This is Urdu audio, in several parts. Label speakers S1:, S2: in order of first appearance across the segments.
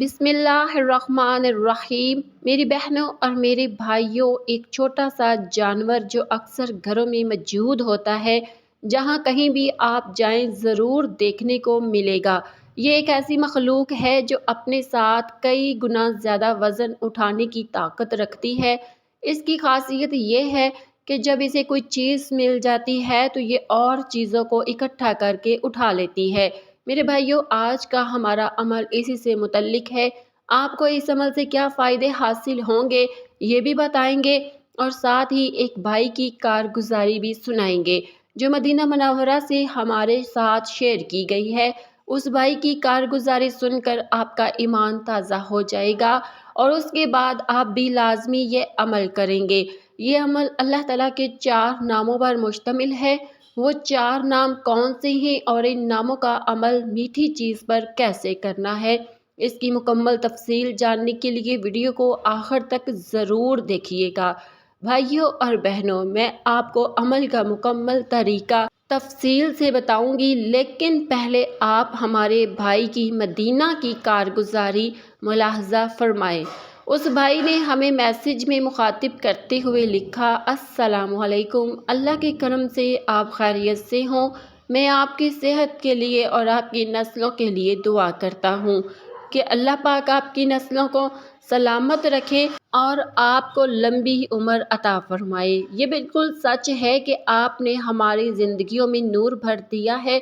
S1: بسم اللہ الرحمن الرحیم۔ میری بہنوں اور میرے بھائیوں، ایک چھوٹا سا جانور جو اکثر گھروں میں موجود ہوتا ہے، جہاں کہیں بھی آپ جائیں ضرور دیکھنے کو ملے گا۔ یہ ایک ایسی مخلوق ہے جو اپنے ساتھ کئی گنا زیادہ وزن اٹھانے کی طاقت رکھتی ہے۔ اس کی خاصیت یہ ہے کہ جب اسے کوئی چیز مل جاتی ہے تو یہ اور چیزوں کو اکٹھا کر کے اٹھا لیتی ہے۔ میرے بھائیوں، آج کا ہمارا عمل اسی سے متعلق ہے۔ آپ کو اس عمل سے کیا فائدے حاصل ہوں گے یہ بھی بتائیں گے، اور ساتھ ہی ایک بھائی کی کارگزاری بھی سنائیں گے جو مدینہ منورہ سے ہمارے ساتھ شیئر کی گئی ہے۔ اس بھائی کی کارگزاری سن کر آپ کا ایمان تازہ ہو جائے گا، اور اس کے بعد آپ بھی لازمی یہ عمل کریں گے۔ یہ عمل اللہ تعالیٰ کے 4 ناموں پر مشتمل ہے۔ وہ 4 نام کون سے ہیں اور ان ناموں کا عمل میٹھی چیز پر کیسے کرنا ہے، اس کی مکمل تفصیل جاننے کے لیے ویڈیو کو آخر تک ضرور دیکھیے گا۔ بھائیوں اور بہنوں، میں آپ کو عمل کا مکمل طریقہ تفصیل سے بتاؤں گی، لیکن پہلے آپ ہمارے بھائی کی مدینہ کی کارگزاری ملاحظہ فرمائیں۔ اس بھائی نے ہمیں میسج میں مخاطب کرتے ہوئے لکھا، السلام علیکم، اللہ کے کرم سے آپ خیریت سے ہوں۔ میں آپ کی صحت کے لیے اور آپ کی نسلوں کے لیے دعا کرتا ہوں کہ اللہ پاک آپ کی نسلوں کو سلامت رکھے اور آپ کو لمبی عمر عطا فرمائے۔ یہ بالکل سچ ہے کہ آپ نے ہماری زندگیوں میں نور بھر دیا ہے،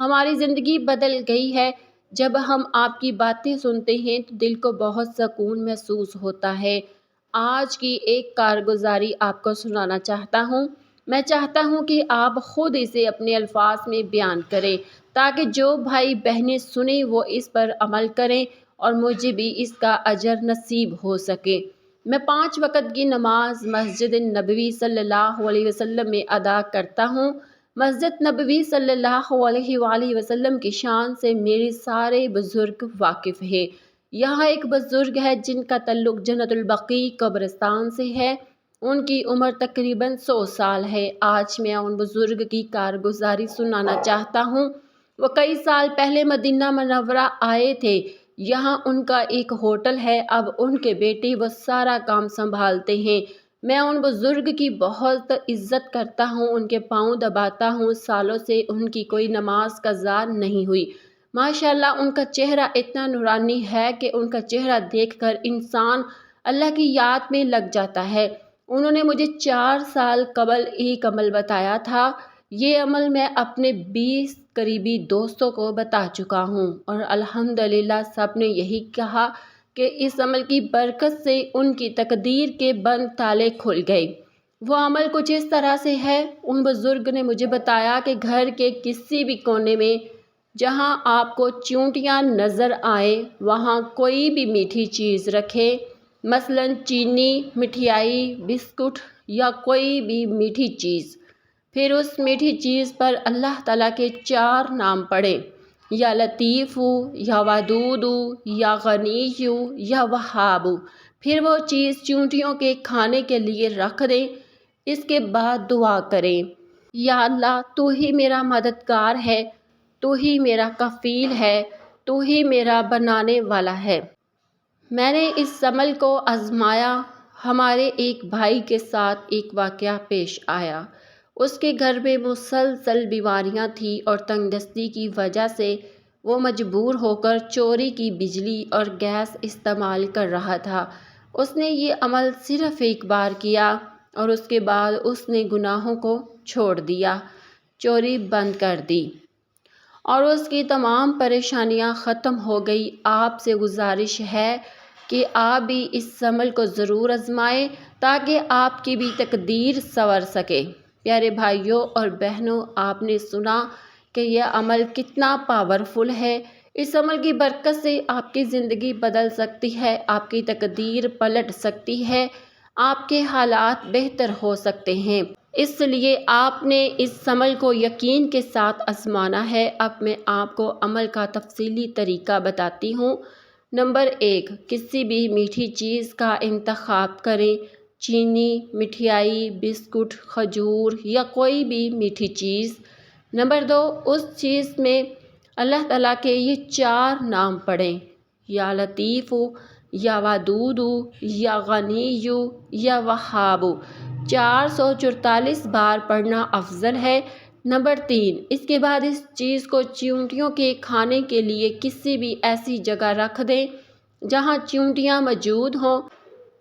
S1: ہماری زندگی بدل گئی ہے۔ جب ہم آپ کی باتیں سنتے ہیں تو دل کو بہت سکون محسوس ہوتا ہے۔ آج کی ایک کارگزاری آپ کو سنانا چاہتا ہوں۔ میں چاہتا ہوں کہ آپ خود اسے اپنے الفاظ میں بیان کریں تاکہ جو بھائی بہنیں سنیں وہ اس پر عمل کریں اور مجھے بھی اس کا اجر نصیب ہو سکے۔ میں 5 وقت کی نماز مسجد نبوی صلی اللہ علیہ وسلم میں ادا کرتا ہوں۔ مسجد نبوی صلی اللہ علیہ وآلہ وسلم کی شان سے میرے سارے بزرگ واقف ہیں۔ یہاں ایک بزرگ ہے جن کا تعلق جنت البقیع قبرستان سے ہے۔ ان کی عمر تقریباً 100 سال ہے۔ آج میں ان بزرگ کی کارگزاری سنانا چاہتا ہوں۔ وہ کئی سال پہلے مدینہ منورہ آئے تھے۔ یہاں ان کا ایک ہوٹل ہے، اب ان کے بیٹے وہ سارا کام سنبھالتے ہیں۔ میں ان بزرگ کی بہت عزت کرتا ہوں، ان کے پاؤں دباتا ہوں۔ سالوں سے ان کی کوئی نماز قضا نہیں ہوئی۔ ماشاءاللہ ان کا چہرہ اتنا نورانی ہے کہ ان کا چہرہ دیکھ کر انسان اللہ کی یاد میں لگ جاتا ہے۔ انہوں نے مجھے 4 سال قبل ایک عمل بتایا تھا۔ یہ عمل میں اپنے 20 قریبی دوستوں کو بتا چکا ہوں، اور الحمدللہ سب نے یہی کہا کہ اس عمل کی برکت سے ان کی تقدیر کے بند تالے کھل گئے۔ وہ عمل کچھ اس طرح سے ہے۔ ان بزرگ نے مجھے بتایا کہ گھر کے کسی بھی کونے میں جہاں آپ کو چیونٹیاں نظر آئیں وہاں کوئی بھی میٹھی چیز رکھیں، مثلاً چینی، مٹھائی، بسکٹ یا کوئی بھی میٹھی چیز۔ پھر اس میٹھی چیز پر اللہ تعالیٰ کے 4 نام پڑھیں، یا لطیف، یا ودود، یا غنی، یا وہاب۔ پھر وہ چیز چیونٹیوں کے کھانے کے لیے رکھ دیں۔ اس کے بعد دعا کریں، یا اللہ تو ہی میرا مددگار ہے، تو ہی میرا کفیل ہے، تو ہی میرا بنانے والا ہے۔ میں نے اس عمل کو آزمایا۔ ہمارے ایک بھائی کے ساتھ ایک واقعہ پیش آیا۔ اس کے گھر میں مسلسل بیماریاں تھیں اور تنگ دستی کی وجہ سے وہ مجبور ہو کر چوری کی بجلی اور گیس استعمال کر رہا تھا۔ اس نے یہ عمل صرف ایک بار کیا اور اس کے بعد اس نے گناہوں کو چھوڑ دیا، چوری بند کر دی، اور اس کی تمام پریشانیاں ختم ہو گئی۔ آپ سے گزارش ہے کہ آپ بھی اس عمل کو ضرور آزمائیں تاکہ آپ کی بھی تقدیر سنور سکے۔ پیارے بھائیوں اور بہنوں، آپ نے سنا کہ یہ عمل کتنا پاورفل ہے۔ اس عمل کی برکت سے آپ کی زندگی بدل سکتی ہے، آپ کی تقدیر پلٹ سکتی ہے، آپ کے حالات بہتر ہو سکتے ہیں۔ اس لیے آپ نے اس عمل کو یقین کے ساتھ آزمانا ہے۔ اب میں آپ کو عمل کا تفصیلی طریقہ بتاتی ہوں۔ نمبر 1، کسی بھی میٹھی چیز کا انتخاب کریں، چینی، مٹھائی، بسکٹ، کھجور یا کوئی بھی میٹھی چیز۔ نمبر 2، اس چیز میں اللہ تعالیٰ کے یہ 4 نام پڑھیں، یا لطیف یا ودود یا غنی یا وہاب 444 بار پڑھنا افضل ہے۔ نمبر 3، اس کے بعد اس چیز کو چیونٹیوں کے کھانے کے لیے کسی بھی ایسی جگہ رکھ دیں جہاں چیونٹیاں موجود ہوں۔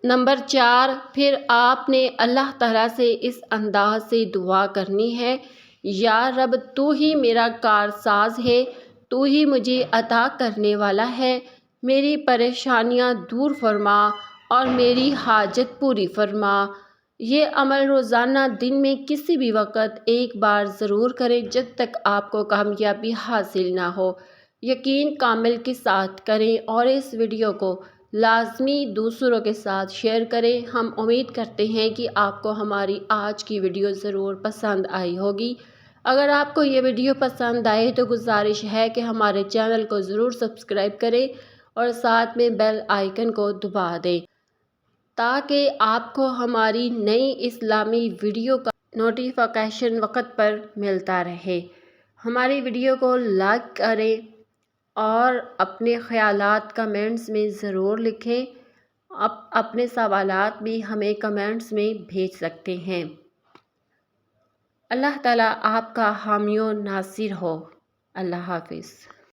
S1: نمبر 4، پھر آپ نے اللہ تعالیٰ سے اس انداز سے دعا کرنی ہے: یا رب، تو ہی میرا کارساز ہے، تو ہی مجھے عطا کرنے والا ہے، میری پریشانیاں دور فرما اور میری حاجت پوری فرما۔ یہ عمل روزانہ دن میں کسی بھی وقت ایک بار ضرور کریں جب تک آپ کو کامیابی حاصل نہ ہو۔ یقین کامل کے ساتھ کریں اور اس ویڈیو کو لازمی دوسروں کے ساتھ شیئر کریں۔ ہم امید کرتے ہیں کہ آپ کو ہماری آج کی ویڈیو ضرور پسند آئی ہوگی۔ اگر آپ کو یہ ویڈیو پسند آئے تو گزارش ہے کہ ہمارے چینل کو ضرور سبسکرائب کریں اور ساتھ میں بیل آئیکن کو دبا دیں تاکہ آپ کو ہماری نئی اسلامی ویڈیو کا نوٹیفیکیشن وقت پر ملتا رہے۔ ہماری ویڈیو کو لائک کریں اور اپنے خیالات کمنٹس میں ضرور لکھیں۔ اپنے سوالات بھی ہمیں کمنٹس میں بھیج سکتے ہیں۔ اللہ تعالیٰ آپ کا حامی و ناصر ہو۔ اللہ حافظ۔